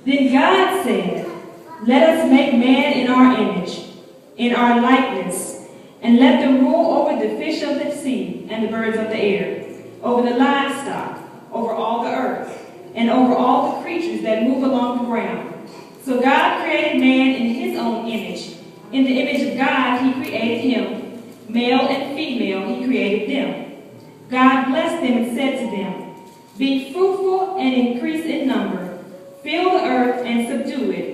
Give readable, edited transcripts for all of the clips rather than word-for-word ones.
Then God said, "Let us make man in our image, in our likeness, and let them rule over the fish of the sea and the birds of the air, over the livestock, over all the earth, and over all the creatures that move along the ground." So God created man in his own image. In the image of God he created him. Male and female he created them. God blessed them and said to them, "Be fruitful and increase in number. Fill the earth and subdue it.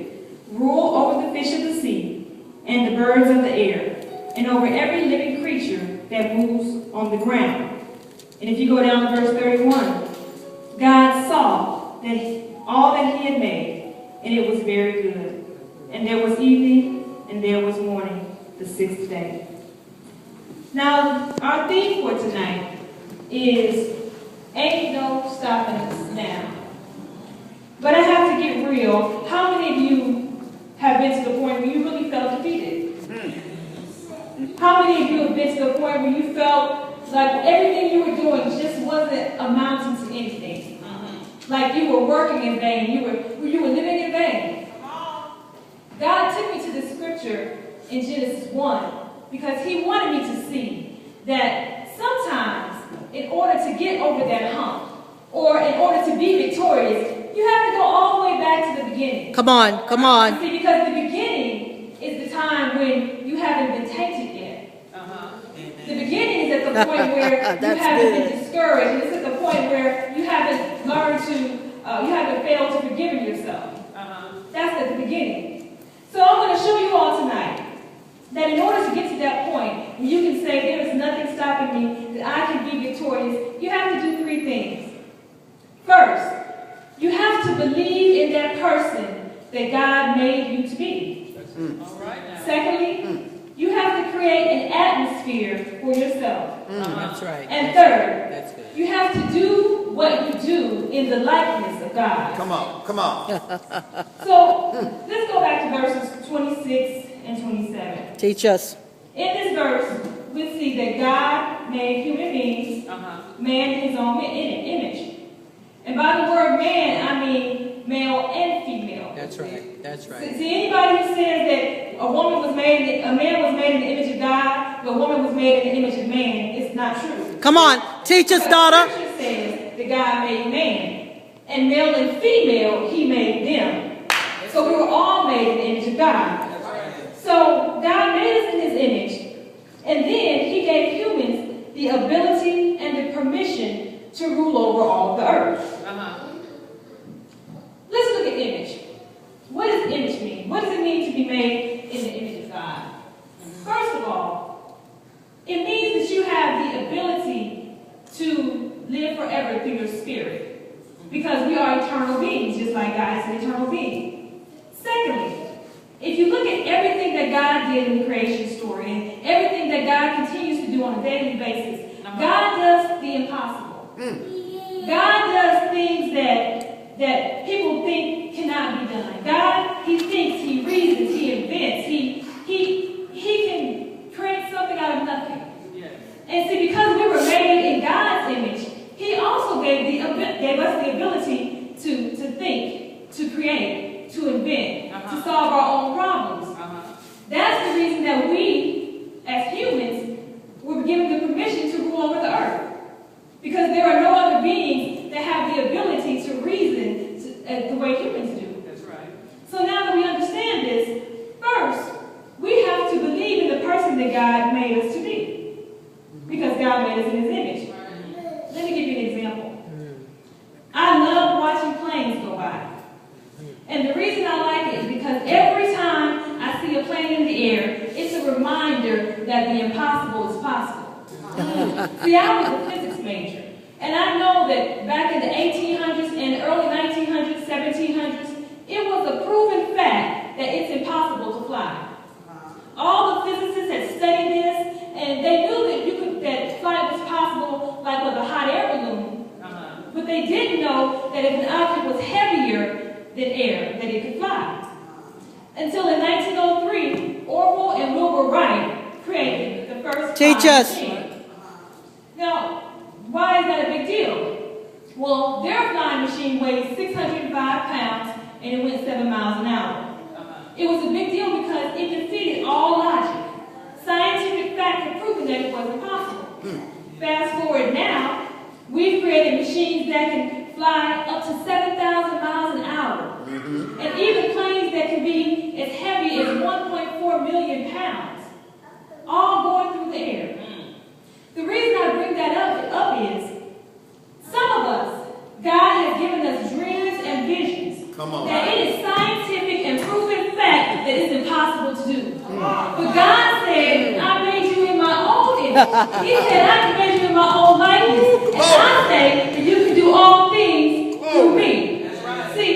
Rule over the fish of the sea and the birds of the air, and over every living creature that moves on the ground." And if you go down to verse 31, God saw that all that he had made, and it was very good. And there was evening, and there was morning, the sixth day. Now, our theme for tonight is "Ain't No Stopping Us Now." But I have to get real. How many of you have been to the point where you really felt defeated? How many of you have been to the point where you felt like everything you were doing just wasn't amounting to anything? Like you were working in vain. You were living in vain. God took me to the scripture in Genesis 1 because he wanted me to see that sometimes in order to get over that hump or in order to be victorious, you have to go all the way back to the beginning. Come on, come on. See, because the beginning is the time when you haven't been tainted yet. The beginning is at the point where you haven't been discouraged. And it's at the point where you haven't learned to, you haven't failed to forgive yourself. That's at the beginning. So I'm going to show you all tonight that in order to get to that point, where you can say there is nothing stopping me, that I can be victorious, you have to do three things. First, you have to believe in that person that God made you to be. Secondly, you have to create an atmosphere for yourself. That's right. And third, you have to do what you do in the likeness of God. Come on, come on. So let's go back to verses 26 and 27. Teach us. In this verse, we see that God made human beings, man in his own image. And by the word man, I mean male and female. That's right. That's right. See, anybody who says that a man was made in the image of God, but a woman was made in the image of man, it's not true. Come on, teach us, daughter. The scripture says that God made man, and male and female, he made them. So we were all made in the image of God. So God made us in his image, and then he gave humans the ability and the permission to rule over all the earth. Let's look at image. What does image mean? What does it mean to be made in the image of God? First of all, it means that you have the ability to live forever through your spirit. Because we are eternal beings, just like God is an eternal being. Secondly, if you look at everything that God did in the creation story and everything that God continues to do on a daily basis, God does the impossible. God does things that people think cannot be done. God, he thinks, he reasons, he invents, he can create something out of nothing. And see, because we were made in God's image, he also gave us the ability to think, to create, to invent, to solve our own problems. That's the reason that we, as humans, were given the permission to rule over the earth. Because there are no other beings that have the ability to reason the way humans do. That's right. So now that we understand this, first, we have to believe in the person that God made us to be. Because God made us in his image. Let me give you an example. I love watching planes go by. And the reason I like it is because every time I see a plane in the air, it's a reminder that the impossible is possible. See, I was a physics major. And I know that back in the 1800s and early 1900s, 1700s, it was a proven fact that it's impossible to fly. All the physicists had studied this, and they knew that flight was possible, like with a hot air balloon. But they didn't know that if an object was heavier than air, that it could fly. Until in 1903, Orville and Wilbur Wright created the first Teach us. machine. Now, why is that a big deal? Well, their flying machine weighs 605 pounds, and it went 7 miles an hour. It was a big deal because it defeated all logic. Scientific fact had proven that it wasn't possible. Fast forward now, we've created machines that can fly up to 7,000 miles an hour. And even planes that can be as heavy as 1.4 million pounds, all going through the air. The reason I bring that up is, some of us, God has given us dreams and visions. Come on. That it is scientific and proven fact that it's impossible to do. But God said, I made you in my own image. He said, I made you in my own likeness. And I say that you can do all things through me. See,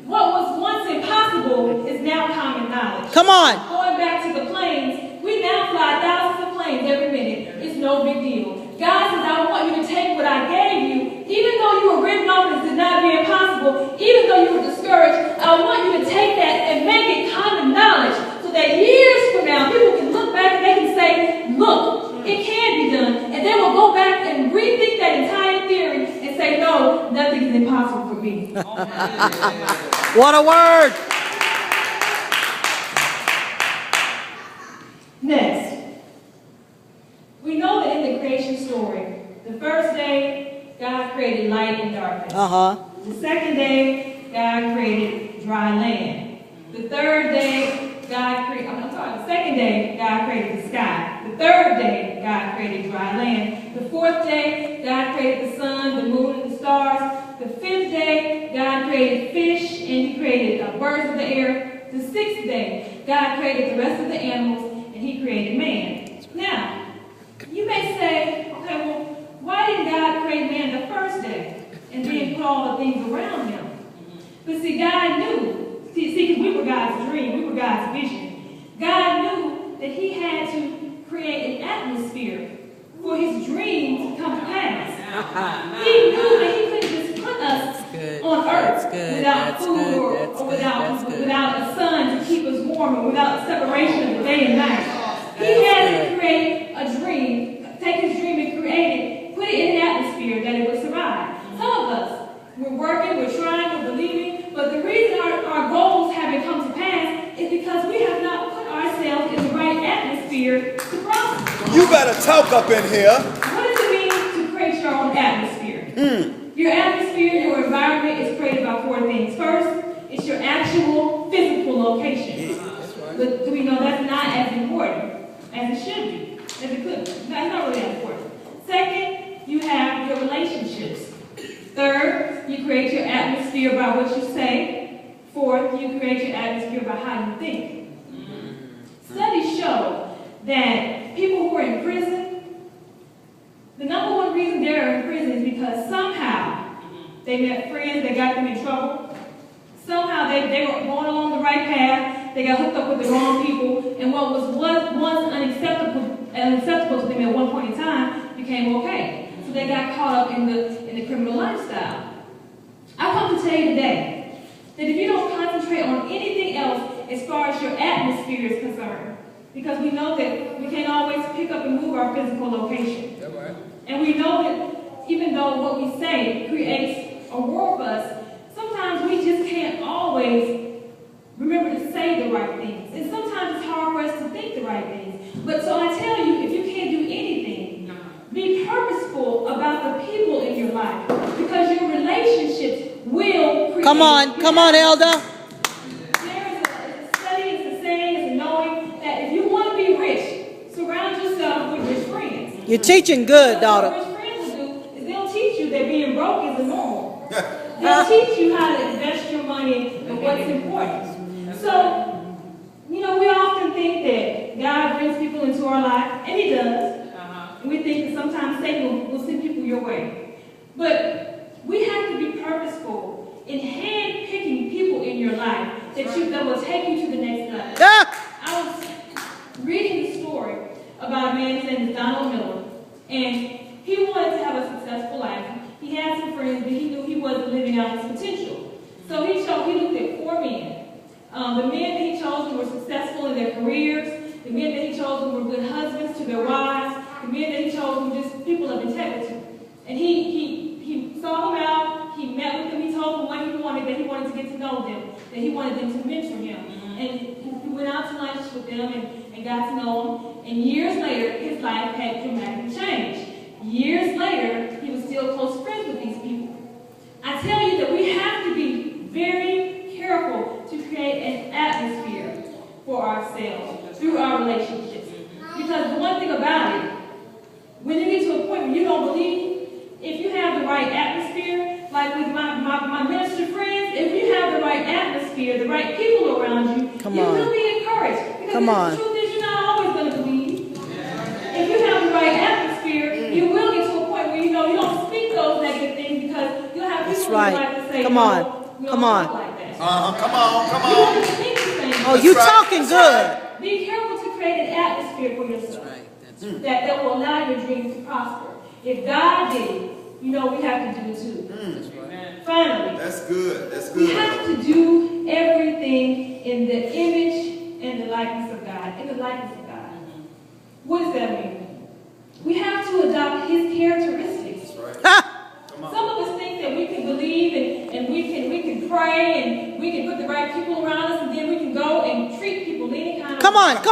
what was once impossible is now common knowledge. Come on. Going back to the planes, we now fly thousands of planes every minute. It's no big deal. God says, I want you to take what I gave you, even though you were written off as did not be impossible, even though you were discouraged, I want you to take that and make it common knowledge so that years from now, people can look back and they can say, look, it can be done. And they will go back and rethink that entire theory and say, no, nothing is impossible for me. What a word. Next, we know that in the creation story, the first day, God created light and darkness. The second day, God created dry land. The third day, the second day, God created the sky. The third day, God created dry land. The fourth day, God created the sun, the moon, and the stars. The fifth day, God created fish, and He created birds of the air. The sixth day, God created the rest of the animals, and He created man. Now, you may say, okay, well, why didn't God create man the first day and then put all the things around him? But see, God knew, because we were God's dream, we were God's vision. God knew that He had to create an atmosphere for His dream to come to pass. He knew that He couldn't just put us on earth without food or without a sun to keep us warm or without a separation of the day and night. He had to create a dream, take His dream and create it, put it in an atmosphere that it would survive. Some of us, we're working, we're trying, we're believing, but the reason our goals haven't come to pass is because we have not put ourselves in the right atmosphere to prosper. You better talk up in here. What does it mean to create your own atmosphere? Your atmosphere, your environment is created by 4 things. First, it's your actual physical location. But do we know that's not as important as it should be, as it could be? That's not really that important. Second, you have your relationships. Third, you create your atmosphere by what you say. Fourth, you create your atmosphere by how you think. Studies show that people who are in prison, the number one reason they're in prison is because somehow they met friends that got them in trouble. Somehow they were going along the right path. They got hooked up with the wrong people, and what was once unacceptable to them at one point in time became okay. So they got caught up in the criminal lifestyle. I come to tell you today that if you don't concentrate on anything else as far as your atmosphere is concerned, because we know that we can't always pick up and move our physical location. And we know that even though what we say creates a world for us, sometimes we just can't always remember to say the right things. And sometimes it's hard for us to think the right things. But so I tell you, if you can't do anything, be purposeful about the people in your life. Because your relationships will create... Come on, Elder. There is a study, it's a saying, it's a knowing that if you want to be rich, surround yourself with rich friends. You're teaching good, daughter. What rich friends will do is they'll teach you that being broke is normal. They'll teach you how to invest your money and what's important. So, you know, we often think that God brings people into our life, and He does. And we think that sometimes Satan will send people your way. But we have to be purposeful in hand-picking people in your life that will take you to the next level. I was reading the story about a man named Donald Miller, and he wanted to have a successful life. He had some friends, but he knew he wasn't living out his potential. So he looked at 4 men. The men that he chose were successful in their careers. The men that he chose were good husbands to their wives. The men that he chose were just people of integrity. And he saw them out. He met with them. He told them what he wanted, that he wanted wanted to get to know them, that he wanted them to mentor him. And he went out to lunch with them and got to know them. And years later, his life had dramatically changed. Years later, he was still close friends with these people. I tell you that we have to be very careful to create an atmosphere for ourselves through our relationships. Because the one thing about it, when you get to a point where you don't believe, if you have the right atmosphere, like with my minister friends, if you have the right atmosphere, the right people around you, you will be encouraged. Because the truth is, you're not always going to believe. If you have the right atmosphere, you will get to a point where you don't speak those negative things, because you'll have people who like to say, come on. Like that. Come on. You won't speak the same. Oh, you talking good. Be careful to create an atmosphere for yourself that will allow your dreams to prosper. If God did it, we have to do it too. Finally, that's good. We have to do everything in the image and the likeness of God. In the likeness of God. What does that mean? We have to adopt His characteristics. That's right. Some of us think that we can believe and we can pray and we can put the right people around us, and then we can go and treat people any kind of way. Come on.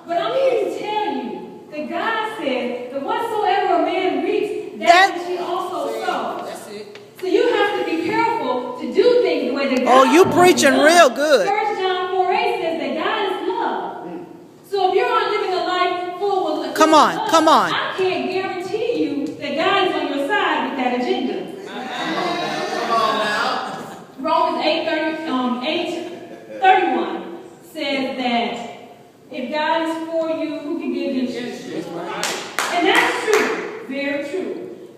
But I'm here to tell you that God said that whatsoever a man reaps, that which he also sows. That's it. So you have to be careful to do things the way that God Oh, you wants preaching them real done. good. 1 John 4:8 says that God is love. So if you're not living a life full with Come on. I can't guarantee you that God is on your side with that agenda. Come on now. Romans 8:31 says that if God is for you, who can be against you? And that's true, very true.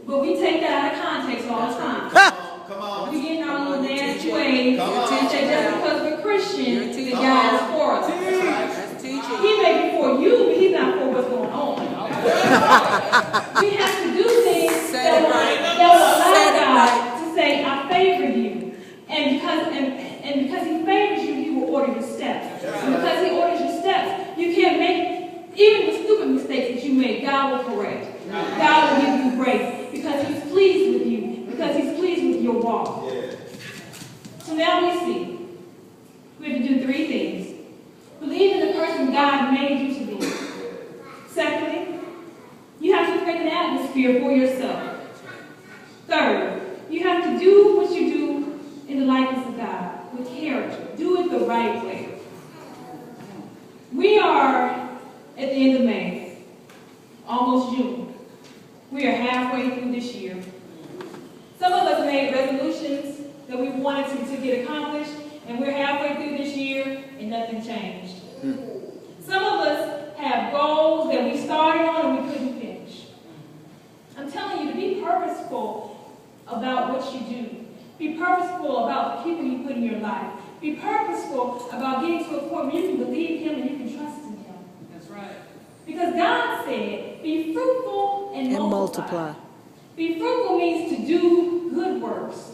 But we take that out of context all the time. Come on. We get in our little nasty ways Come on. and say just because we're Christian, that God is for us. That's teaching. He may be for you, but He's not for what's going on. We have to do things that will allow God to say, I favor you. And because He favors you, He will order your steps. And because He orders your steps, you can't make, even the stupid mistakes that you make, God will correct. God will give you grace because He's pleased with you, because He's pleased with your walk. So now we see. We have to do 3 things. Believe in the person God made you to be. Secondly, you have to create an atmosphere for yourself. Third, you have to do what you do in the likeness of God, with character. Do it the right way. We are at the end of May, almost June. We are halfway through this year. Some of us made resolutions that we wanted to get accomplished, and we're halfway through this year, and nothing changed. Some of us have goals that we started on and we couldn't finish. I'm telling you to be purposeful about what you do. Be purposeful about the people you put in your life. Be purposeful about getting to a point where you can believe Him and you can trust in Him. That's right. Because God said, be fruitful and multiply. Be fruitful means to do good works.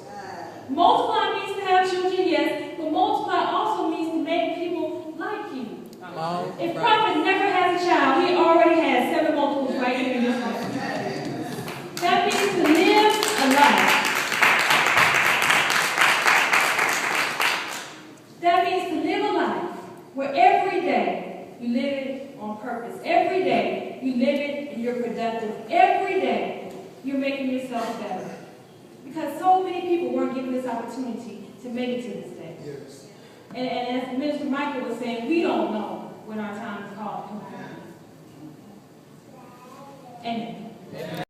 Multiply means to have children, yes, but multiply also means to make people like you. If prophet never has a child, he already has 7 multiples right here in this room. That means to live a life. That means to live a life where every day you live it on purpose. Every day you live it and you're productive. Every day you're making yourself better. Because so many people weren't given this opportunity to make it to this day. Yes. And as Minister Michael was saying, we don't know when our time is called to come. Amen.